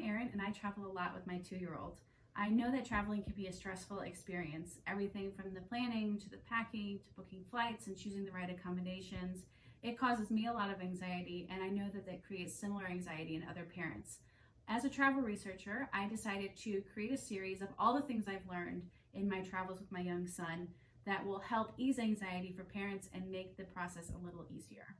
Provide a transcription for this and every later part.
Erin, and I travel a lot with my 2-year-old. I know that traveling can be a stressful experience, everything from the planning to the packing to booking flights and choosing the right accommodations. It causes me a lot of anxiety, and I know that that creates similar anxiety in other parents. As a travel researcher, I decided to create a series of all the things I've learned in my travels with my young son that will help ease anxiety for parents and make the process a little easier.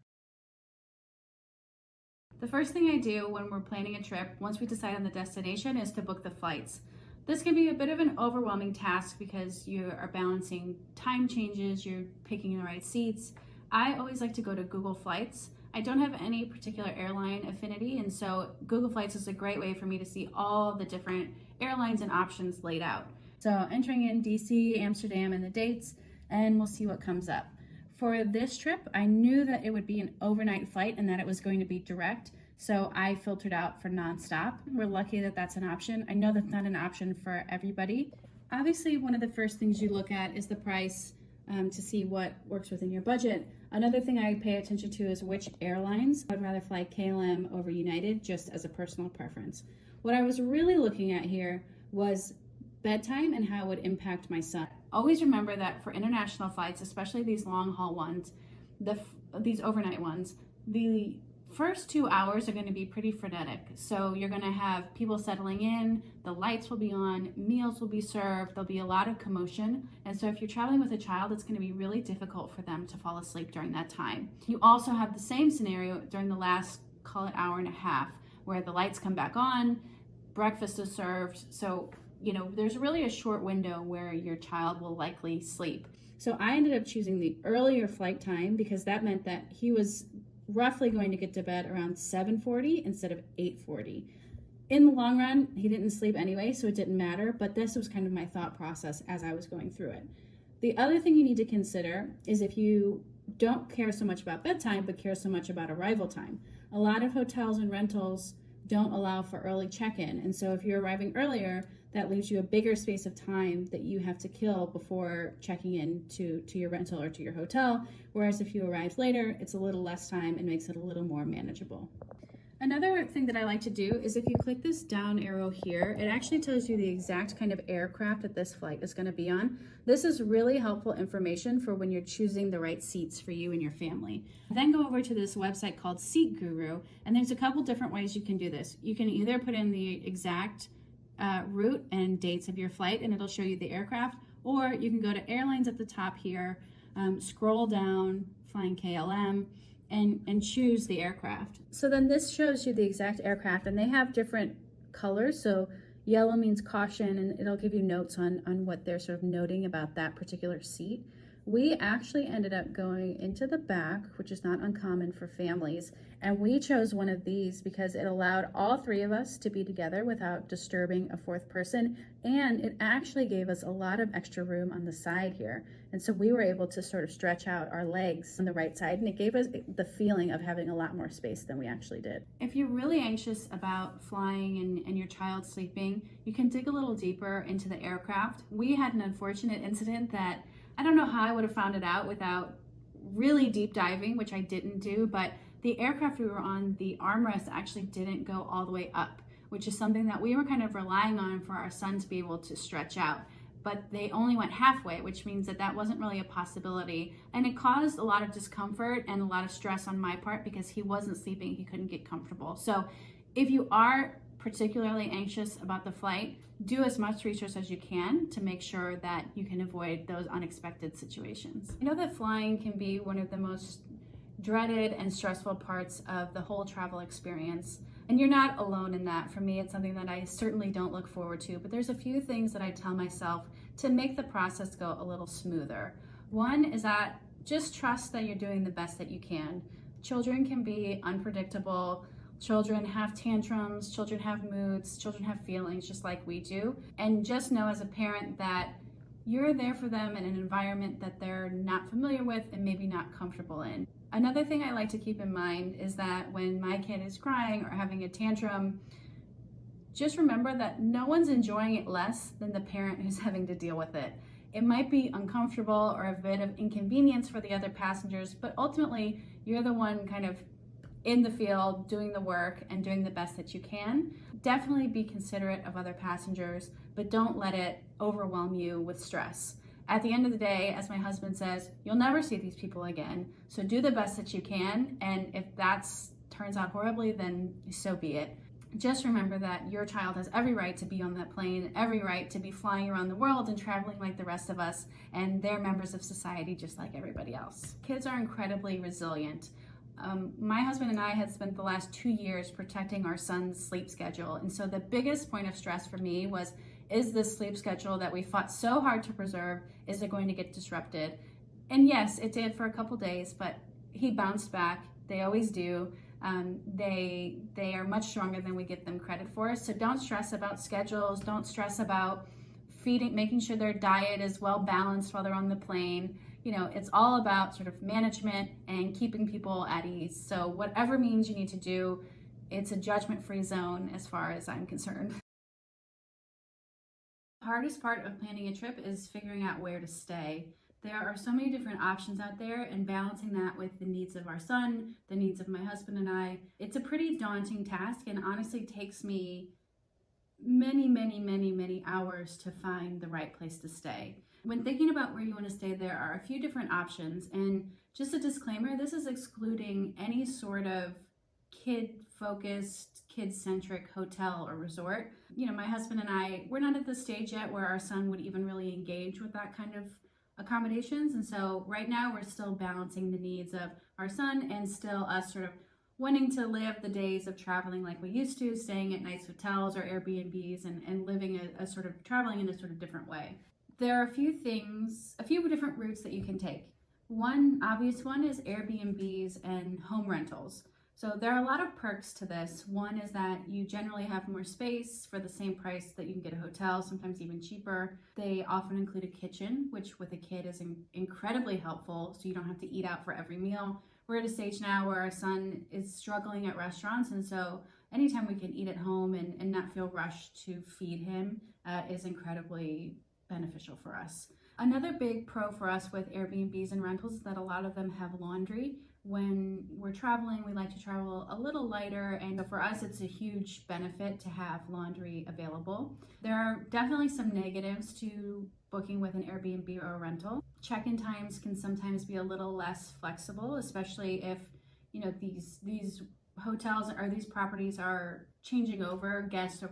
The first thing I do when we're planning a trip, once we decide on the destination, is to book the flights. This can be a bit of an overwhelming task because you are balancing time changes, you're picking the right seats. I always like to go to Google Flights. I don't have any particular airline affinity, and so Google Flights is a great way for me to see all the different airlines and options laid out. So entering in DC, Amsterdam, and the dates, and we'll see what comes up. For this trip, I knew that it would be an overnight flight and that it was going to be direct, so I filtered out for nonstop. We're lucky that that's an option. I know that's not an option for everybody. Obviously, one of the first things you look at is the price to see what works within your budget. Another thing I pay attention to is which airlines. I'd rather fly KLM over United, just as a personal preference. What I was really looking at here was bedtime and how it would impact my son. Always remember that for international flights, especially these long haul ones, these overnight ones, the first 2 hours are going to be pretty frenetic. So you're going to have people settling in, the lights will be on, meals will be served, there'll be a lot of commotion. And so if you're traveling with a child, it's going to be really difficult for them to fall asleep during that time. You also have the same scenario during the last, call it hour and a half, where the lights come back on, breakfast is served. So there's really a short window where your child will likely sleep. So I ended up choosing the earlier flight time because that meant that he was roughly going to get to bed around 7:40 instead of 8:40. In the long run, he didn't sleep anyway, so it didn't matter, but this was kind of my thought process as I was going through it. The other thing you need to consider is if you don't care so much about bedtime, but care so much about arrival time. A lot of hotels and rentals don't allow for early check-in, and so if you're arriving earlier, that leaves you a bigger space of time that you have to kill before checking in to your rental or to your hotel, whereas if you arrive later, it's a little less time and makes it a little more manageable. Another thing that I like to do is if you click this down arrow here, it actually tells you the exact kind of aircraft that this flight is going to be on. This is really helpful information for when you're choosing the right seats for you and your family. Then go over to this website called Seat Guru, and there's a couple different ways you can do this. You can either put in the exact route and dates of your flight and it'll show you the aircraft, or you can go to airlines at the top here, scroll down, flying KLM, and choose the aircraft. So then this shows you the exact aircraft, and they have different colors. So yellow means caution, and it'll give you notes on what they're sort of noting about that particular seat. We actually ended up going into the back, which is not uncommon for families, and we chose one of these because it allowed all three of us to be together without disturbing a fourth person, and it actually gave us a lot of extra room on the side here. And so we were able to sort of stretch out our legs on the right side, and it gave us the feeling of having a lot more space than we actually did. If you're really anxious about flying and your child sleeping, you can dig a little deeper into the aircraft. We had an unfortunate incident that I don't know how I would have found it out without really deep diving, which I didn't do, but the aircraft we were on, the armrest actually didn't go all the way up, which is something that we were kind of relying on for our son to be able to stretch out. But they only went halfway, which means that wasn't really a possibility. And it caused a lot of discomfort and a lot of stress on my part because he wasn't sleeping, he couldn't get comfortable. So if you are particularly anxious about the flight, do as much research as you can to make sure that you can avoid those unexpected situations. I know that flying can be one of the most dreaded and stressful parts of the whole travel experience, and you're not alone in that. For me, it's something that I certainly don't look forward to, but there's a few things that I tell myself to make the process go a little smoother. One is that just trust that you're doing the best that you can. Children can be unpredictable. Children have tantrums, children have moods, children have feelings just like we do. And just know as a parent that you're there for them in an environment that they're not familiar with and maybe not comfortable in. Another thing I like to keep in mind is that when my kid is crying or having a tantrum, just remember that no one's enjoying it less than the parent who's having to deal with it. It might be uncomfortable or a bit of inconvenience for the other passengers, but ultimately you're the one kind of in the field doing the work and doing the best that you can. Definitely be considerate of other passengers, but don't let it overwhelm you with stress. At the end of the day, as my husband says, you'll never see these people again. So do the best that you can. And if that turns out horribly, then so be it. Just remember that your child has every right to be on that plane, every right to be flying around the world and traveling like the rest of us, and they're members of society just like everybody else. Kids are incredibly resilient. My husband and I had spent the last 2 years protecting our son's sleep schedule, and so the biggest point of stress for me was, is this sleep schedule that we fought so hard to preserve, is it going to get disrupted? And yes, it did for a couple days, but he bounced back. They always do. They are much stronger than we give them credit for. So don't stress about schedules. Don't stress about making sure their diet is well balanced while they're on the plane. It's all about sort of management and keeping people at ease. So whatever means you need to do, it's a judgment-free zone as far as I'm concerned. The hardest part of planning a trip is figuring out where to stay. There are so many different options out there, and balancing that with the needs of our son, the needs of my husband and I, it's a pretty daunting task, and honestly takes me many hours to find the right place to stay. When thinking about where you want to stay, there are a few different options, and just a disclaimer, this is excluding any sort of kid-focused, kid-centric hotel or resort. My husband and I, we're not at the stage yet where our son would even really engage with that kind of accommodations, and so right now we're still balancing the needs of our son and still us sort of wanting to live the days of traveling like we used to, staying at nice hotels or Airbnbs and living a sort of traveling in a sort of different way. There are a few different routes that you can take. One obvious one is Airbnbs and home rentals. So there are a lot of perks to this. One is that you generally have more space for the same price that you can get a hotel, sometimes even cheaper. They often include a kitchen, which with a kid is incredibly helpful, so you don't have to eat out for every meal. We're at a stage now where our son is struggling at restaurants, and so anytime we can eat at home and not feel rushed to feed him is incredibly beneficial for us. Another big pro for us with Airbnbs and rentals is that a lot of them have laundry. When we're traveling, we like to travel a little lighter, and for us it's a huge benefit to have laundry available. There are definitely some negatives to booking with an Airbnb or a rental. Check-in times can sometimes be a little less flexible, especially if these hotels or these properties are changing over guest,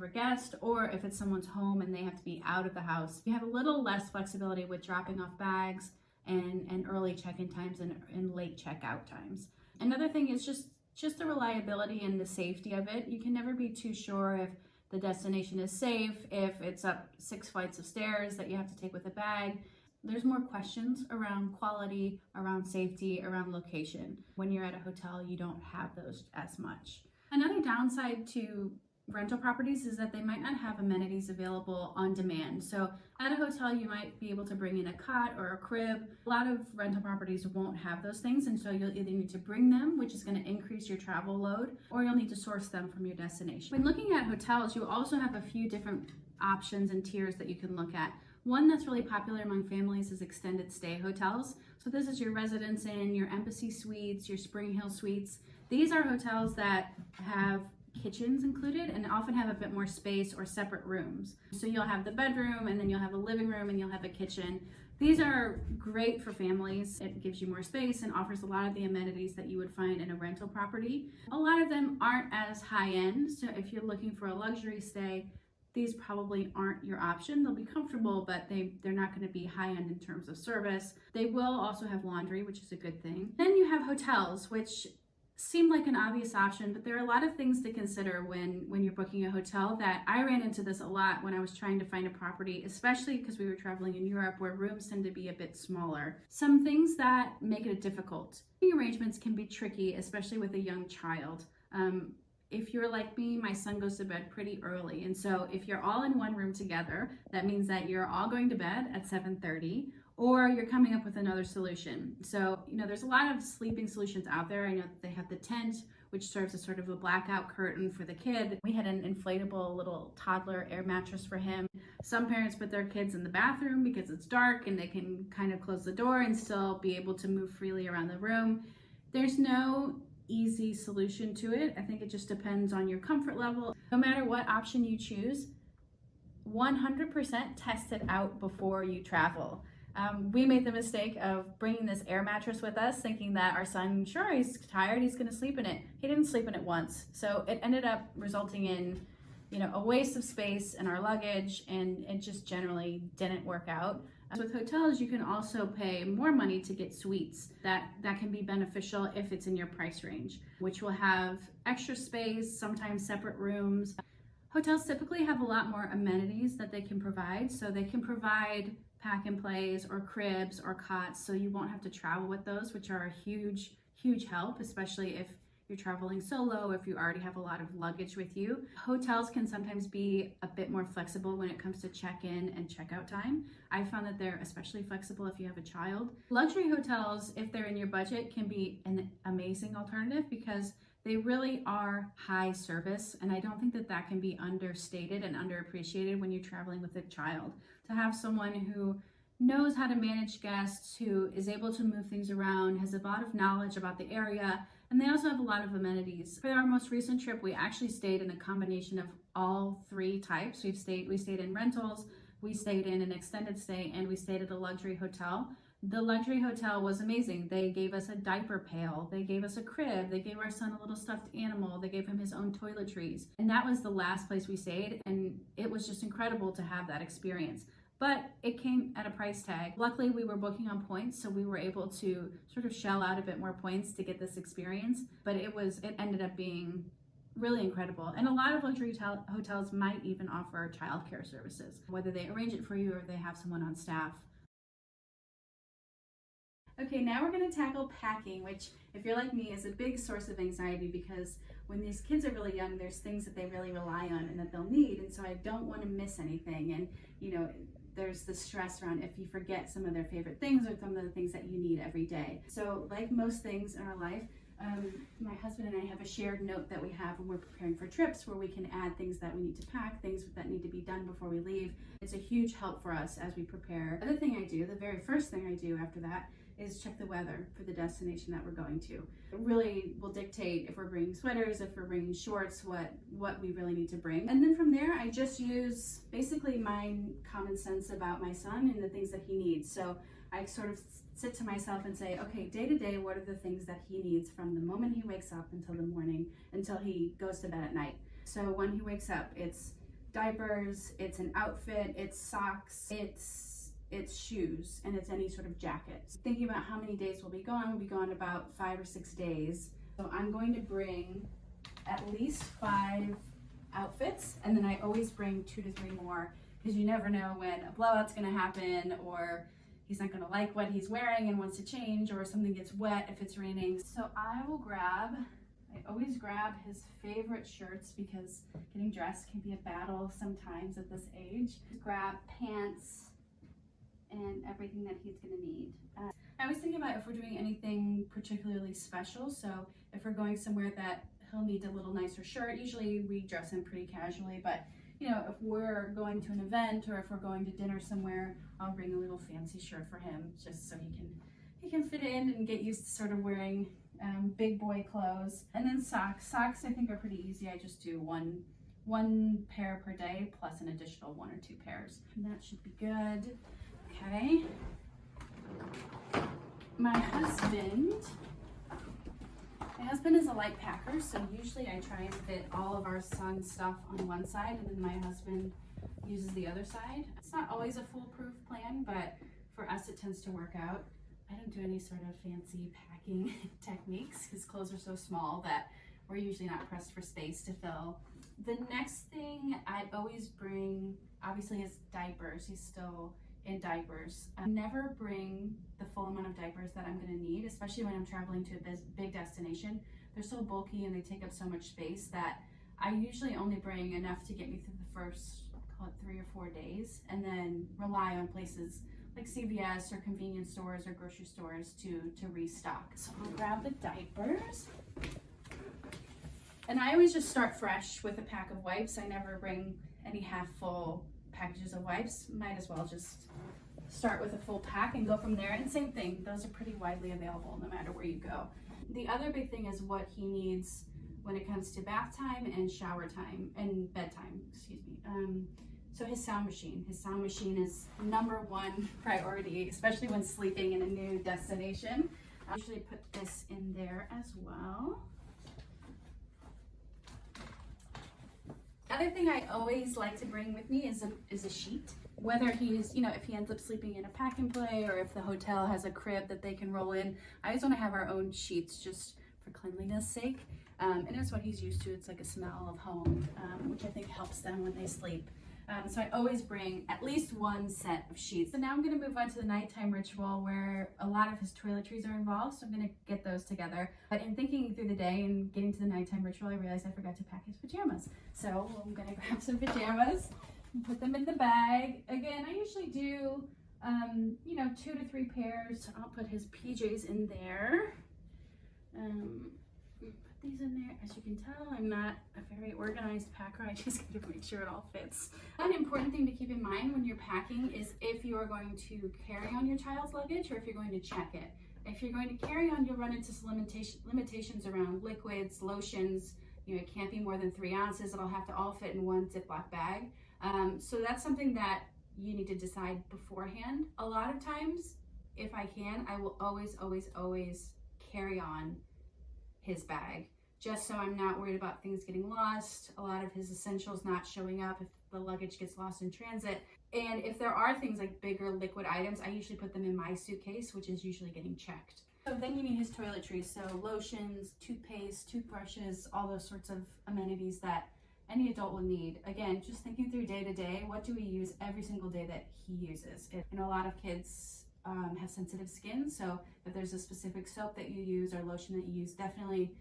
or if it's someone's home and they have to be out of the house. You have a little less flexibility with dropping off bags and early check-in times and late checkout times. Another thing is just the reliability and the safety of it. You can never be too sure if the destination is safe, if it's up 6 flights of stairs that you have to take with a bag. There's more questions around quality, around safety, around location. When you're at a hotel, you don't have those as much. Another downside to rental properties is that they might not have amenities available on demand. So at a hotel, you might be able to bring in a cot or a crib. A lot of rental properties won't have those things, and so you'll either need to bring them, which is going to increase your travel load, or you'll need to source them from your destination. When looking at hotels, you also have a few different options and tiers that you can look at. One that's really popular among families is extended stay hotels. So this is your Residence Inn, your Embassy Suites, your Spring Hill Suites. These are hotels that have kitchens included and often have a bit more space or separate rooms. So you'll have the bedroom, and then you'll have a living room, and you'll have a kitchen. These are great for families. It gives you more space and offers a lot of the amenities that you would find in a rental property. A lot of them aren't as high end, so if you're looking for a luxury stay, these probably aren't your option. They'll be comfortable, but they're not going to be high end in terms of service. They will also have laundry, which is a good thing. Then you have hotels, which seem like an obvious option, but there are a lot of things to consider when you're booking a hotel. That I ran into this a lot when I was trying to find a property, especially because we were traveling in Europe where rooms tend to be a bit smaller. Some things that make it difficult. Arrangements can be tricky, especially with a young child. If you're like me, my son goes to bed pretty early, and so if you're all in one room together, that means that you're all going to bed at 7:30, or you're coming up with another solution. So, there's a lot of sleeping solutions out there. I know that they have the tent, which serves as sort of a blackout curtain for the kid. We had an inflatable little toddler air mattress for him. Some parents put their kids in the bathroom because it's dark and they can kind of close the door and still be able to move freely around the room. There's no easy solution to it. I think it just depends on your comfort level. No matter what option you choose, 100% test it out before you travel. We made the mistake of bringing this air mattress with us, thinking that our son, sure, he's tired, he's gonna sleep in it. He didn't sleep in it once. So it ended up resulting in, a waste of space in our luggage, and it just generally didn't work out. With hotels, you can also pay more money to get suites. That can be beneficial if it's in your price range, which will have extra space, sometimes separate rooms. Hotels typically have a lot more amenities that they can provide. So they can provide pack and plays or cribs or cots, so you won't have to travel with those, which are a huge help, especially if you're traveling solo, if you already have a lot of luggage with you. Hotels can sometimes be a bit more flexible when it comes to check-in and check-out time. I found that they're especially flexible if you have a child. Luxury hotels, if they're in your budget, can be an amazing alternative because they really are high service, and I don't think that can be understated and underappreciated when you're traveling with a child. To have someone who knows how to manage guests, who is able to move things around, has a lot of knowledge about the area, and they also have a lot of amenities. For our most recent trip, we actually stayed in a combination of all three types. We stayed in rentals, we stayed in an extended stay, and we stayed at a luxury hotel. The luxury hotel was amazing. They gave us a diaper pail, they gave us a crib, they gave our son a little stuffed animal, they gave him his own toiletries. And that was the last place we stayed, and it was just incredible to have that experience. But it came at a price tag. Luckily, we were booking on points, so we were able to sort of shell out a bit more points to get this experience. But it ended up being really incredible. And a lot of luxury hotels might even offer childcare services, whether they arrange it for you or they have someone on staff. Okay, now we're going to tackle packing, which, if you're like me, is a big source of anxiety because when these kids are really young, there's things that they really rely on and that they'll need, and so I don't want to miss anything. And there's the stress around if you forget some of their favorite things or some of the things that you need every day. So like most things in our life, my husband and I have a shared note that we have when we're preparing for trips where we can add things that we need to pack, things that need to be done before we leave. It's a huge help for us as we prepare. The other thing I do, the very first thing I do after that, is check the weather for the destination that we're going to. It really will dictate if we're bringing sweaters, if we're bringing shorts, what we really need to bring. And then from there, I just use basically my common sense about my son and the things that he needs. So I sort of sit to myself and say, okay, day to day, what are the things that he needs from the moment he wakes up until the morning, until he goes to bed at night. So when he wakes up, it's diapers, it's an outfit, it's socks, it's shoes, and it's any sort of jacket. Thinking about how many days we'll be gone about 5 or 6 days. So I'm going to bring at least 5 outfits, and then I always bring 2 to 3 more because you never know when a blowout's gonna happen, or he's not gonna like what he's wearing and wants to change, or something gets wet if it's raining. So I always grab his favorite shirts because getting dressed can be a battle sometimes at this age. Grab pants and everything that he's gonna need. I was thinking about if we're doing anything particularly special. So if we're going somewhere that he'll need a little nicer shirt, usually we dress him pretty casually, but if we're going to an event or if we're going to dinner somewhere, I'll bring a little fancy shirt for him just so he can fit in and get used to sort of wearing big boy clothes. And then socks. Socks I think are pretty easy. I just do one pair per day plus an additional 1 or 2 pairs. And that should be good. Okay. My husband is a light packer, so usually I try and fit all of our son's stuff on one side and then my husband uses the other side. It's not always a foolproof plan, but for us it tends to work out. I don't do any sort of fancy packing techniques. His clothes are so small that we're usually not pressed for space to fill. The next thing I always bring, obviously, is diapers. He's still in diapers. I never bring the full amount of diapers that I'm gonna need, especially when I'm traveling to a big destination. They're so bulky and they take up so much space that I usually only bring enough to get me through the first, call it 3 or 4 days, and then rely on places like CVS or convenience stores or grocery stores to restock. So I'll grab the diapers. And I always just start fresh with a pack of wipes. I never bring any half full packages of wipes. Might as well just start with a full pack and go from there. And same thing, those are pretty widely available no matter where you go. The other big thing is what he needs when it comes to bath time and shower time and bedtime, excuse me. So his sound machine is #1 priority, especially when sleeping in a new destination. I usually put this in there as well. Other thing I always like to bring with me is a sheet. Whether he's, if he ends up sleeping in a pack and play or if the hotel has a crib that they can roll in, I always want to have our own sheets just for cleanliness sake. And it's what he's used to. It's like a smell of home, which I think helps them when they sleep. So I always bring at least one set of sheets. So now I'm going to move on to the nighttime ritual where a lot of his toiletries are involved. So I'm going to get those together. But in thinking through the day and getting to the nighttime ritual, I realized I forgot to pack his pajamas. So I'm going to grab some pajamas and put them in the bag. Again, I usually do, 2 to 3 pairs. I'll put his PJs in there. Put these in there. As you can tell, I'm not a very organized packer. I just got to make sure it all fits. One important thing to keep in mind when you're packing is if you are going to carry on your child's luggage or if you're going to check it. If you're going to carry on, you'll run into some limitations around liquids, lotions. It can't be more than 3 ounces. It'll have to all fit in one Ziploc bag. So that's something that you need to decide beforehand. A lot of times, if I can, I will always carry on his bag, just so I'm not worried about things getting lost, a lot of his essentials not showing up if the luggage gets lost in transit. And if there are things like bigger liquid items, I usually put them in my suitcase, which is usually getting checked. So then you need his toiletries, so lotions, toothpaste, toothbrushes, all those sorts of amenities that any adult will need. Again, just thinking through day to day, what do we use every single day that he uses? A lot of kids have sensitive skin, so if there's a specific soap that you use or lotion that you use, definitely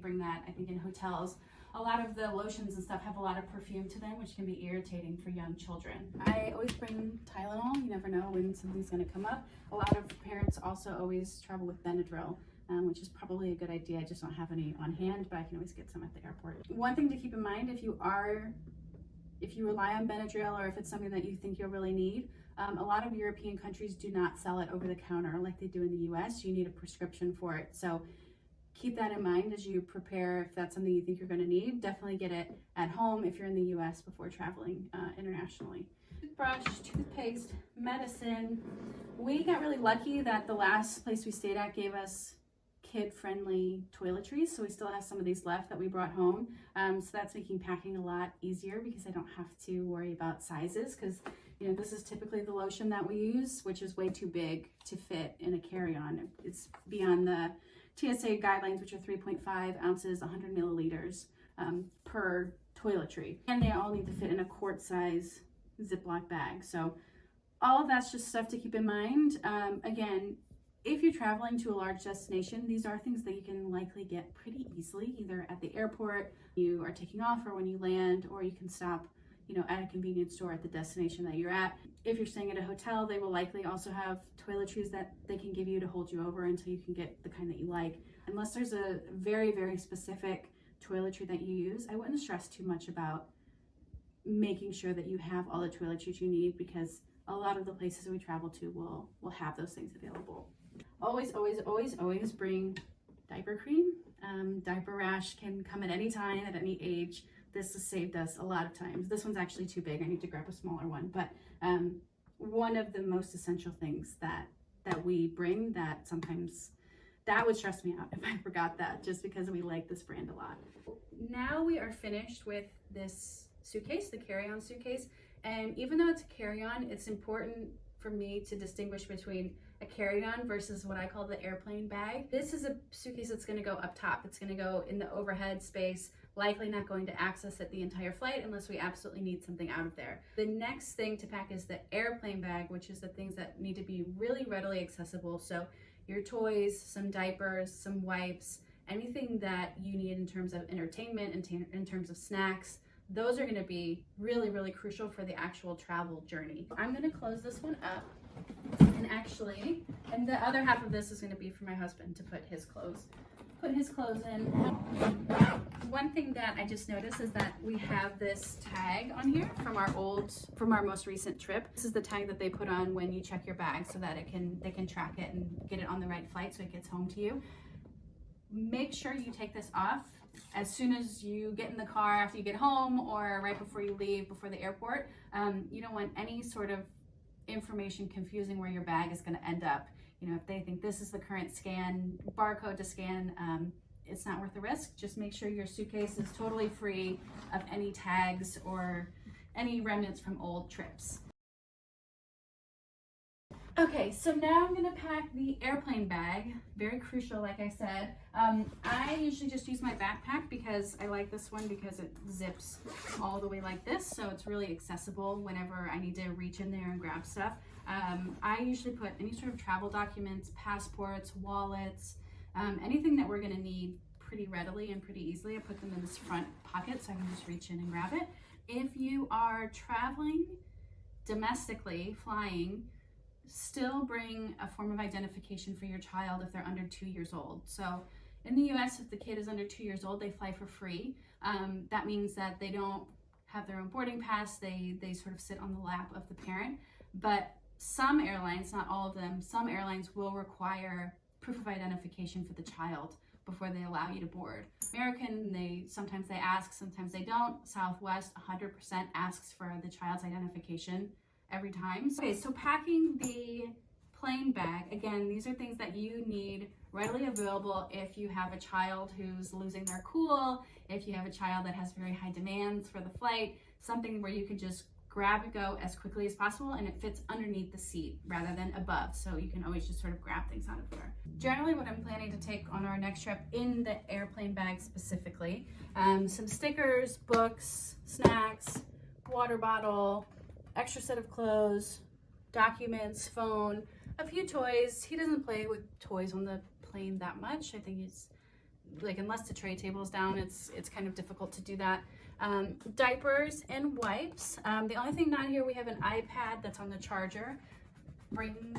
bring that. I think in hotels, a lot of the lotions and stuff have a lot of perfume to them, which can be irritating for young children. I always bring Tylenol. You never know when something's going to come up. A lot of parents also always travel with Benadryl, which is probably a good idea. I just don't have any on hand, but I can always get some at the airport. One thing to keep in mind, if you rely on Benadryl or if it's something that you think you'll really need, a lot of European countries do not sell it over the counter like they do in the US. You need a prescription for it. So keep that in mind as you prepare. If that's something you think you're going to need, definitely get it at home if you're in the US before traveling internationally. Toothbrush, toothpaste, medicine. We got really lucky that the last place we stayed at gave us kid-friendly toiletries, so we still have some of these left that we brought home. So that's making packing a lot easier because I don't have to worry about sizes, because this is typically the lotion that we use, which is way too big to fit in a carry-on. It's beyond the TSA guidelines, which are 3.5 ounces, 100 milliliters per toiletry. And they all need to fit in a quart size Ziploc bag. So all of that's just stuff to keep in mind. Again, if you're traveling to a large destination, these are things that you can likely get pretty easily, either at the airport, you are taking off, or when you land, or you can stop at a convenience store at the destination that you're at. If you're staying at a hotel, they will likely also have toiletries that they can give you to hold you over until you can get the kind that you like. Unless there's a very, very specific toiletry that you use, I wouldn't stress too much about making sure that you have all the toiletries you need, because a lot of the places we travel to will have those things available. Always bring diaper cream. Diaper rash can come at any time, at any age. This has saved us a lot of times. This one's actually too big. I need to grab a smaller one. But one of the most essential things that we bring that sometimes that would stress me out if I forgot that, just because we like this brand a lot. Now we are finished with this suitcase, the carry-on suitcase. And even though it's a carry-on, it's important for me to distinguish between a carry-on versus what I call the airplane bag. This is a suitcase that's going to go up top. It's going to go in the overhead space, likely not going to access it the entire flight unless we absolutely need something out of there. The next thing to pack is the airplane bag, which is the things that need to be really readily accessible. So your toys, some diapers, some wipes, anything that you need in terms of entertainment, in terms of snacks. Those are going to be really, really crucial for the actual travel journey. I'm going to close this one up. And the other half of this is going to be for my husband to put his clothes in. One thing that I just noticed is that we have this tag on here from our most recent trip. This is the tag that they put on when you check your bag so that they can track it and get it on the right flight so it gets home to you. make sure you take this off as soon as you get in the car, after you get home, or right before you leave, before the airport. You don't want any sort of information confusing where your bag is going to end up. You know, if they think this is the current scan, barcode to scan, it's not worth the risk. Just make sure your suitcase is totally free of any tags or any remnants from old trips. Okay, so now I'm gonna pack the airplane bag. Very crucial, like I said. I usually just use my backpack because I like this one because it zips all the way like this, so it's really accessible whenever I need to reach in there and grab stuff. I usually put any sort of travel documents, passports, wallets, anything that we're gonna need pretty readily and pretty easily. I put them in this front pocket so I can just reach in and grab it. If you are traveling domestically, flying, still bring a form of identification for your child if they're under 2 years old. So in the US, if the kid is under 2 years old, they fly for free. That means that they don't have their own boarding pass. They sort of sit on the lap of the parent. But some airlines, not all of them, some airlines will require proof of identification for the child before they allow you to board. American, sometimes they ask, sometimes they don't. Southwest, 100% asks for the child's identification every time. Okay, so packing the plane bag, again, these are things that you need readily available if you have a child who's losing their cool, if you have a child that has very high demands for the flight, something where you can just grab and go as quickly as possible, and it fits underneath the seat rather than above, so you can always just sort of grab things out of there. Generally what I'm planning to take on our next trip in the airplane bag specifically, some stickers, books, snacks, water bottle, extra set of clothes, documents, phone, a few toys. He doesn't play with toys on the plane that much. I think he's like, unless the tray table is down, it's kind of difficult to do that. Diapers and wipes. The only thing not here, we have an iPad that's on the charger. Bring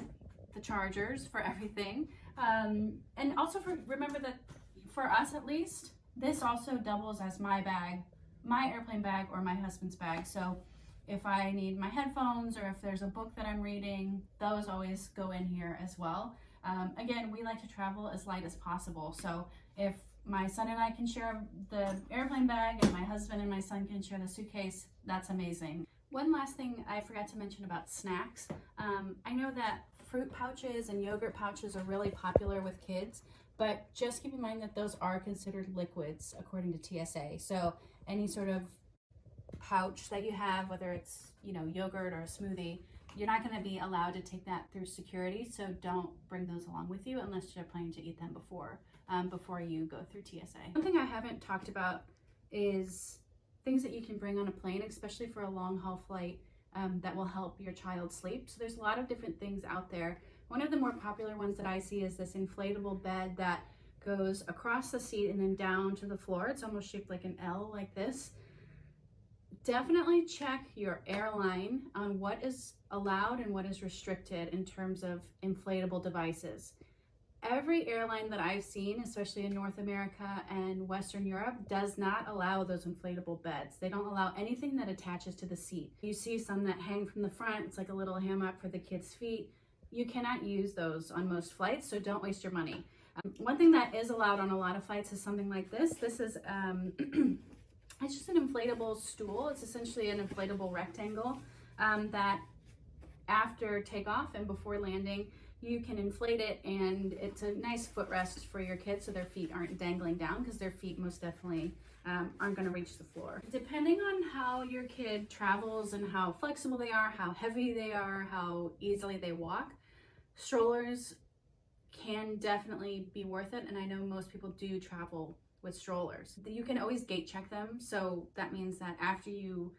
the chargers for everything. And also remember that for us at least, this also doubles as my bag, my airplane bag or my husband's bag. So if I need my headphones or if there's a book that I'm reading, those always go in here as well. Again, we like to travel as light as possible. So if my son and I can share the airplane bag and my husband and my son can share the suitcase, that's amazing. One last thing I forgot to mention about snacks. I know that fruit pouches and yogurt pouches are really popular with kids, but just keep in mind that those are considered liquids according to TSA. So any sort of pouch that you have, whether it's, you know, yogurt or a smoothie, you're not going to be allowed to take that through security, so don't bring those along with you unless you're planning to eat them before you go through TSA. One thing I haven't talked about is things that you can bring on a plane, especially for a long haul flight, that will help your child sleep. So there's a lot of different things out there. One of the more popular ones that I see is this inflatable bed that goes across the seat and then down to the floor. It's almost shaped like an L, like this. Definitely check your airline on what is allowed and what is restricted in terms of inflatable devices. Every airline that I've seen, especially in North America and Western Europe, does not allow those inflatable beds. They don't allow anything that attaches to the seat. You see some that hang from the front. It's like a little hammock for the kids' feet. You cannot use those on most flights, so don't waste your money. One thing that is allowed on a lot of flights is something like this. This is it's just an inflatable stool. It's essentially an inflatable rectangle that after takeoff and before landing, you can inflate it, and it's a nice footrest for your kids so their feet aren't dangling down, because their feet most definitely aren't going to reach the floor. Depending on how your kid travels and how flexible they are, how heavy they are, how easily they walk, strollers can definitely be worth it, and I know most people do travel with strollers. You can always gate check them, so that means that after you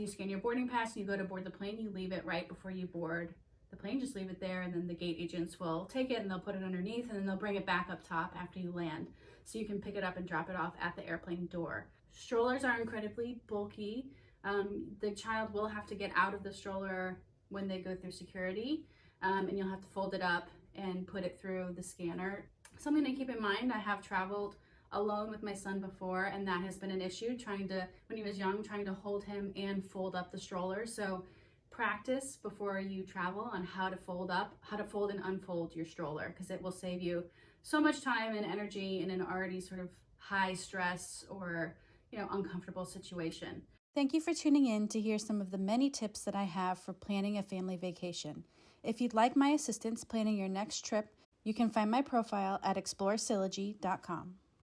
scan your boarding pass and you go to board the plane, you leave it right before you board the plane. Just leave it there, and then the gate agents will take it and they'll put it underneath, and then they'll bring it back up top after you land, so you can pick it up and drop it off at the airplane door. Strollers are incredibly bulky. The child will have to get out of the stroller when they go through security, and you'll have to fold it up and put it through the scanner. Something to keep in mind, I have traveled alone with my son before, and that has been an issue, when he was young, trying to hold him and fold up the stroller. So practice before you travel on how to fold and unfold your stroller, because it will save you so much time and energy in an already sort of high stress or, uncomfortable situation. Thank you for tuning in to hear some of the many tips that I have for planning a family vacation. If you'd like my assistance planning your next trip, you can find my profile at exploresylogy.com.